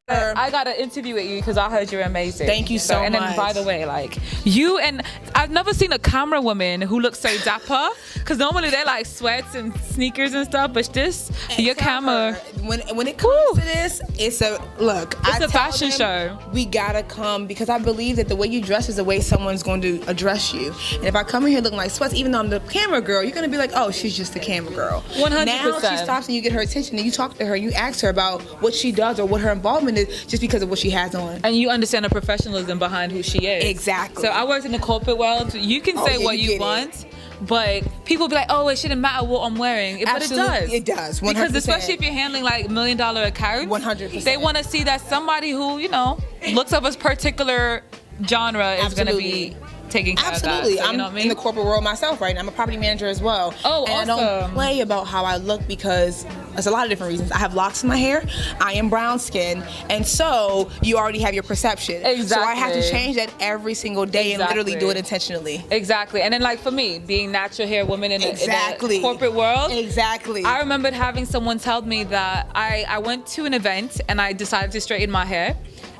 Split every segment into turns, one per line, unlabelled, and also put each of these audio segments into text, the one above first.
I got an interview with you because I heard you're amazing.
Thank you so much.
And then, by the way, like you and I've never seen a camera woman who looks so dapper. Because normally they're like sweats and sneakers and stuff, but your camera.
When it comes to this, it's a
fashion show.
We gotta come because I believe that the way you dress is the way someone's going to address you. And if I come in here looking like sweats, even though I'm the camera girl, you're gonna be like, oh, she's just the camera girl.
100%.
Now she stops and you get her attention and you talk to her and you ask her about what she does or what her involvement is just because of what she has on.
And you understand the professionalism behind who she is.
Exactly.
So I worked in the corporate world. You can say what you want. But people be like, oh, it shouldn't matter what I'm wearing. But
Absolutely, it does. 100%.
Because especially if you're handling like $1 million accounts,
100%.
They want to see that somebody who, looks of a particular genre is going to be taking care of that. So,
I'm in the corporate world myself right now. I'm a property manager as well.
Oh,
and
awesome.
I don't play about how I look because there's a lot of different reasons. I have locks in my hair. I am brown skin. And so you already have your perception.
Exactly.
So I have to change that every single day and literally do it intentionally.
Exactly. And then like for me, being natural hair woman in the corporate world.
Exactly.
I remembered having someone tell me that I went to an event and I decided to straighten my hair.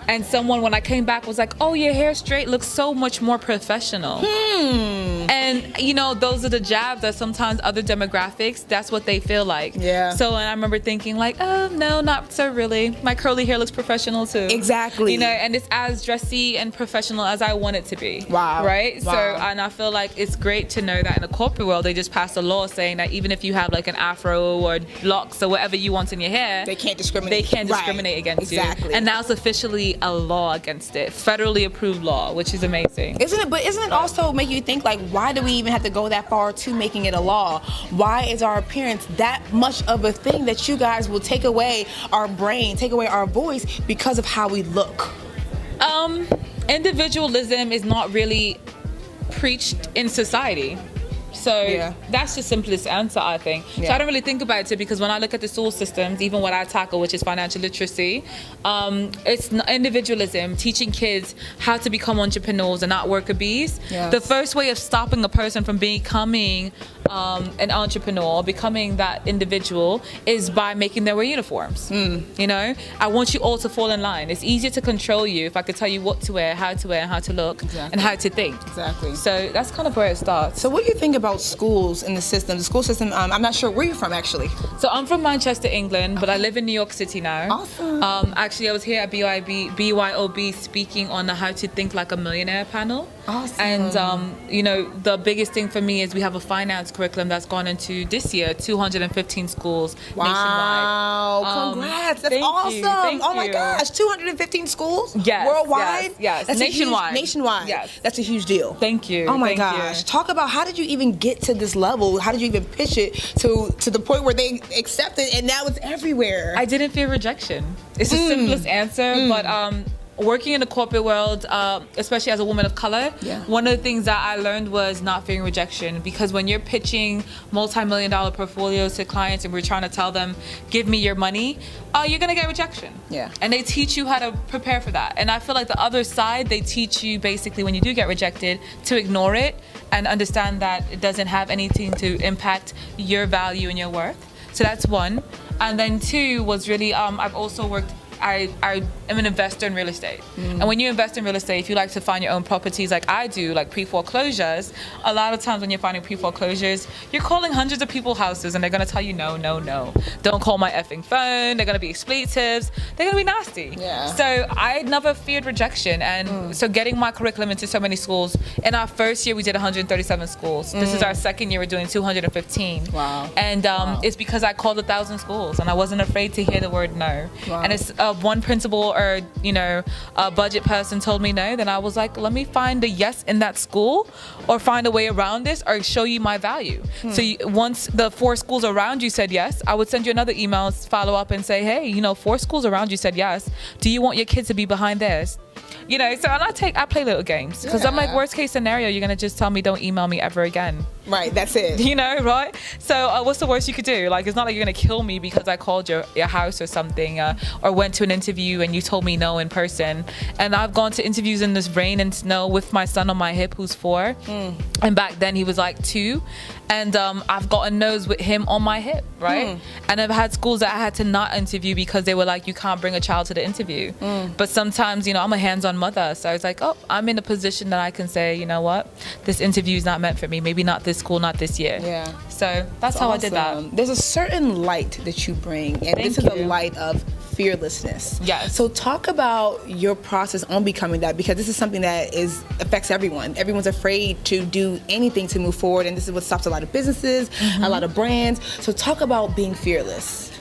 And someone, when I came back, was like, oh, your hair straight looks so much more professional. And, those are the jabs that sometimes other demographics, that's what they feel like.
Yeah.
So, and I remember thinking like, oh, no, not so really. My curly hair looks professional too.
Exactly.
And it's as dressy and professional as I want it to be.
Wow.
Right?
Wow.
So, and I feel like it's great to know that in the corporate world, they just passed a law saying that even if you have like an afro or locks or whatever you want in your hair,
they can't discriminate.
Against you.
Exactly.
And now it's officially a law against it, federally approved law, which is amazing.
Isn't it also make you think like, why do we even have to go that far to making it a law? Why is our appearance that much of a thing that you guys will take away our brain, take away our voice because of how we look?
Individualism is not really preached in society. So that's the simplest answer, I think. So I don't really think about it because when I look at the school systems, even what I tackle, which is financial literacy, it's individualism, teaching kids how to become entrepreneurs and not worker bees. Yes. The first way of stopping a person from becoming an entrepreneur, becoming that individual, is by making them wear uniforms. I want you all to fall in line. It's easier to control you if I could tell you what to wear, how to look, and how to think.
Exactly.
So that's kind of where it starts.
So what do you think about schools in the system? The school system, I'm not sure where you're from actually.
So I'm from Manchester, England, but I live in New York City now.
Awesome.
Actually, I was here at BYOB speaking on the How to Think Like a Millionaire panel.
Awesome.
And, the biggest thing for me is we have a finance curriculum that's gone into this year 215 schools nationwide.
Wow, congrats. That's awesome.
Thank
oh my
you.
gosh, 215 schools?
Yes.
Worldwide?
Yes.
That's
nationwide.
Nationwide.
Yes.
That's a huge deal.
Thank you.
Oh my
Thank
gosh.
you.
Talk about how did you even get to this level? How did you even pitch it to the point where they accept it and now it's everywhere?
I didn't fear rejection. It's the simplest answer, but working in the corporate world, especially as a woman of color, one of the things that I learned was not fearing rejection, because when you're pitching multi-million-dollar portfolios to clients and we're trying to tell them, give me your money, you're gonna get rejection. Yeah. And they teach you how to prepare for that. And I feel like the other side, they teach you basically when you do get rejected to ignore it and understand that it doesn't have anything to impact your value and your worth. So that's one. And then two was really, I've also worked, I am an investor in real estate. And when you invest in real estate, if you like to find your own properties like I do, like pre-foreclosures, a lot of times when you're finding pre-foreclosures, you're calling hundreds of people's houses and they're going to tell you, no, don't call my effing phone. They're going to be expletives. They're going to be nasty. Yeah. So I never feared rejection. And so getting my curriculum into so many schools, in our first year, we did 137 schools. This is our second year, we're doing 215. Wow. And it's because I called 1,000 schools and I wasn't afraid to hear the word no. Wow. And it's one principal or a budget person told me no, then I was like, let me find a yes in that school or find a way around this or show you my value. So once the 4 schools around you said yes, I would send you another email, follow up and say, hey, 4 schools around you said yes. Do you want your kids to be behind theirs? You know, so I play little games because I'm like, worst case scenario, you're gonna just tell me don't email me ever again.
Right, that's it.
You know, right? So what's the worst you could do? Like, it's not like you're gonna kill me because I called your house or something, or went to an interview and you told me no in person. And I've gone to interviews in this rain and snow with my son on my hip, who's 4, and back then he was like 2. And I've gotten no's with him on my hip, right? And I've had schools that I had to not interview because they were like, you can't bring a child to the interview. But sometimes, you know, I'm a hands-on mother. So I was like, oh, I'm in a position that I can say, you know what? This interview is not meant for me. Maybe not this school, not this year.
Yeah.
So that's how I did that.
There's a certain light that you bring. And this is a light of fearlessness.
Yes.
So talk about your process on becoming that, because this is something that affects everyone. Everyone's afraid to do anything to move forward, and this is what stops a lot of businesses, a lot of brands. So talk about being fearless.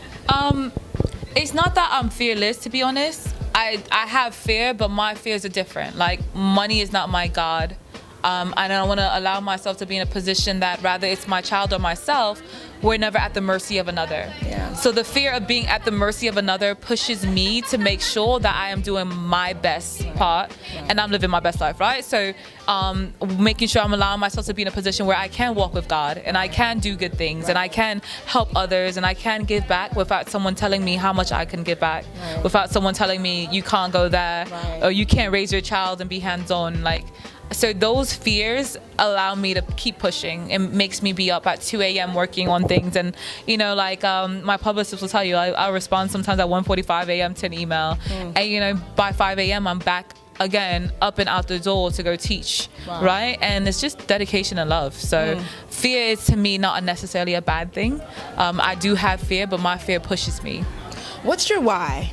It's not that I'm fearless, to be honest. I have fear, but my fears are different. Like, money is not my God. And I want to allow myself to be in a position that rather it's my child or myself, we're never at the mercy of another.
Yeah.
So the fear of being at the mercy of another pushes me to make sure that I am doing my best part and I'm living my best life, right? So making sure I'm allowing myself to be in a position where I can walk with God and I can do good things and I can help others and I can give back without someone telling me how much I can give back, without someone telling me you can't go there or you can't raise your child and be hands-on. Like, so those fears allow me to keep pushing. It makes me be up at 2 a.m. working on things. And, you know, like my publicist will tell you, I'll respond sometimes at 1:45 a.m. to an email. And, you know, by 5 a.m. I'm back again, up and out the door to go teach, right? And it's just dedication and love. So fear is, to me, not necessarily a bad thing. I do have fear, but my fear pushes me.
What's your why?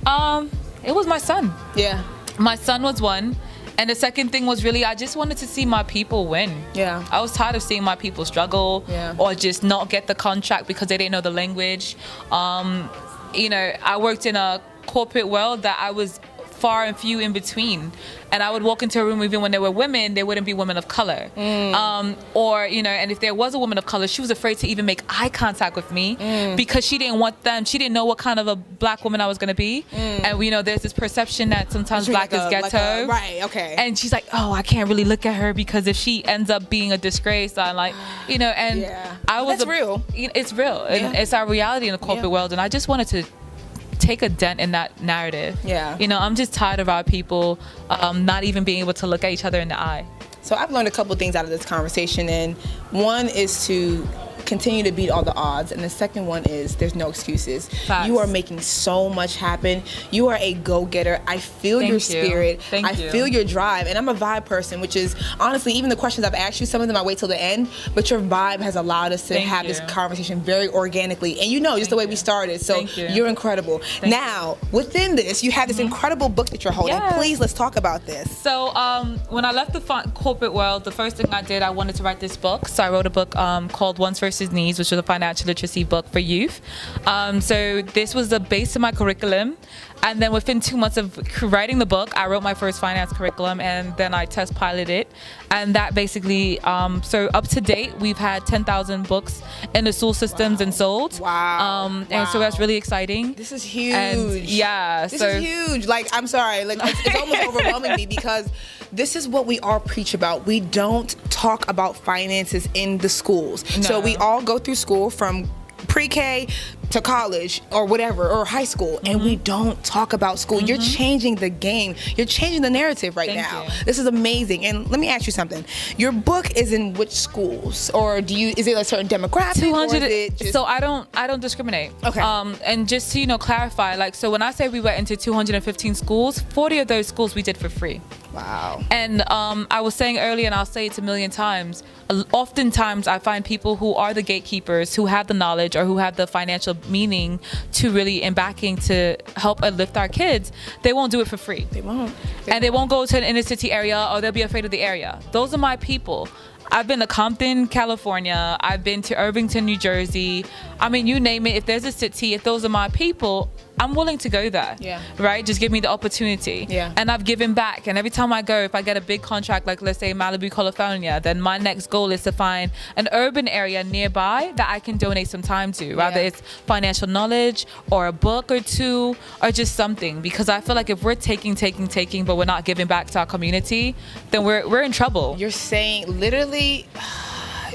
It was my son.
Yeah.
My son was one. And the second thing was really, I just wanted to see my people win.
Yeah.
I was tired of seeing my people struggle or just not get the contract because they didn't know the language. You know, I worked in a corporate world that I was far and few in between. And I would walk into a room, even when there were women, there wouldn't be women of color. Or, you know, and if there was a woman of color, she was afraid to even make eye contact with me because she didn't want them. She didn't know what kind of a black woman I was going to be. And, you know, there's this perception that sometimes black is ghetto.
Right, okay.
And she's like, oh, I can't really look at her because if she ends up being a disgrace, I'm like, you know, and I was...
That's real.
It's real. And it's our reality in the corporate world. And I just wanted to take a dent in that narrative.
Yeah.
You know, I'm just tired of our people not even being able to look at each other in the eye.
So I've learned a couple things out of this conversation, and one is to continue to beat all the odds, and the second one is there's no excuses.
Facts.
You are making so much happen. You are a go-getter. I feel your spirit. I feel your drive, and I'm a vibe person, which is honestly, even the questions I've asked you, some of them I wait till the end, but your vibe has allowed us to have this conversation very organically, and you know, just the way we started. So you're incredible. Now, within this, you have this incredible book that you're holding. Please, let's talk about this. So
when I left the corporate world, the first thing I did, I wanted to write this book. So I wrote a book called Wants vs. Needs, which was a financial literacy book for youth. So this was the base of my curriculum. And then within 2 months of writing the book, I wrote my first finance curriculum, and then I test piloted it. And that basically, so up to date, we've had 10,000 books in the school systems and sold. And so that's really exciting.
This is huge.
And
this is huge. Like, I'm sorry, like it's almost overwhelming me, because this is what we all preach about. We don't talk about finances in the schools. So we all go through school from pre-K to college or whatever, or high school, and we don't talk about school. You're changing the game. You're changing the narrative right now. This is amazing. And let me ask you something. Your book is in which schools, or is it a certain demographic?
200.
Or is it just...
So I don't discriminate.
Okay.
And just to, you know, clarify, like, so when I say we went into 215 schools, 40 of those schools we did for free.
Wow.
And I was saying earlier, and I'll say it a million times, oftentimes I find people who are the gatekeepers, who have the knowledge or who have the financial meaning to really and backing to help uplift our kids, they won't do it for free.
They won't.
They won't go to an inner city area, or they'll be afraid of the area. Those are my people. I've been to Compton, California. I've been to Irvington, New Jersey. I mean, you name it. If there's a city, if those are my people, I'm willing to go there.
Yeah.
Right? Just give me the opportunity.
Yeah.
And I've given back. And every time I go, if I get a big contract, like let's say Malibu, California, then my next goal is to find an urban area nearby that I can donate some time to. Rather it's financial knowledge or a book or two or just something. Because I feel like if we're taking, but we're not giving back to our community, then we're in trouble.
You're saying literally,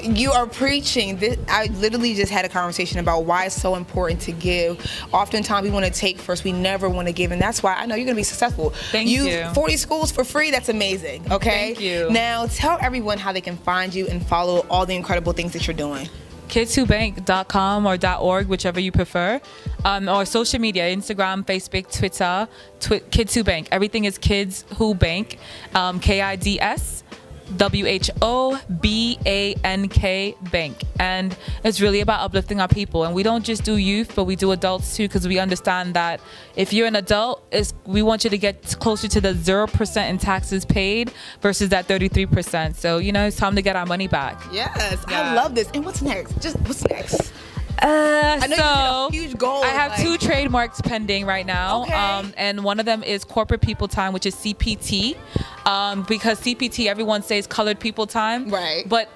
you are preaching this. I literally just had a conversation about why it's so important to give. Oftentimes we want to take first, we never want to give, and that's why I know you're going to be successful.
Thank you.
40 schools for free, that's amazing. Okay.
Thank you.
Now tell everyone how they can find you and follow all the incredible things that you're doing.
kidswhobank.com or .org, whichever you prefer, or social media, Instagram, Facebook, Twitter, Kids Who Bank. Everything is Kids Who Bank, KIDSWHOBANK Bank. And it's really about uplifting our people. And we don't just do youth, but we do adults too, because we understand that if you're an adult, we want you to get closer to the 0% in taxes paid versus that 33%. So, it's time to get our money back.
Yes,
Yeah.
I love this. And what's next? What's next? I know you have a huge goal.
I have 2 trademarks pending right now.
Okay.
And one of them is corporate people time, which is CPT. Because CPT, everyone says colored people time.
Right.
But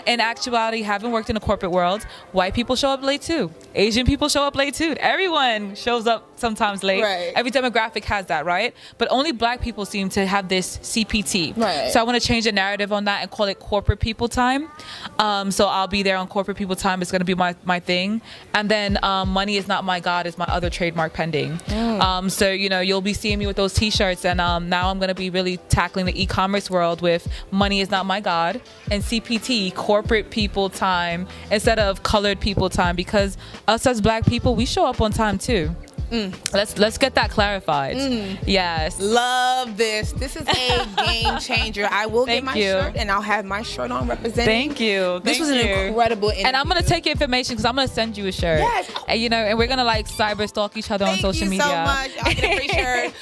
in actuality, having worked in the corporate world, white people show up late too. Asian people show up late too. Everyone shows up sometimes late.
Right.
Every demographic has that, right? But only black people seem to have this CPT.
Right.
So I want to change the narrative on that and call it corporate people time. So I'll be there on corporate people time. It's going to be my thing. And then Money Is Not My God is my other trademark pending. So, you'll be seeing me with those T-shirts. And now I'm going to be really tackling the e-commerce world with Money Is Not My God and CPT, corporate people time, instead of colored people time, because us as black people, we show up on time too. Let's get that clarified. Yes.
Love this. This is a game changer. I will get my shirt, and I'll have my shirt on representing.
Thank you.
This was an incredible interview.
And I'm gonna take your information because I'm gonna send you a shirt.
Yes.
And and we're gonna cyber stalk each other on social media.
Thank you so much. I'll get a free shirt.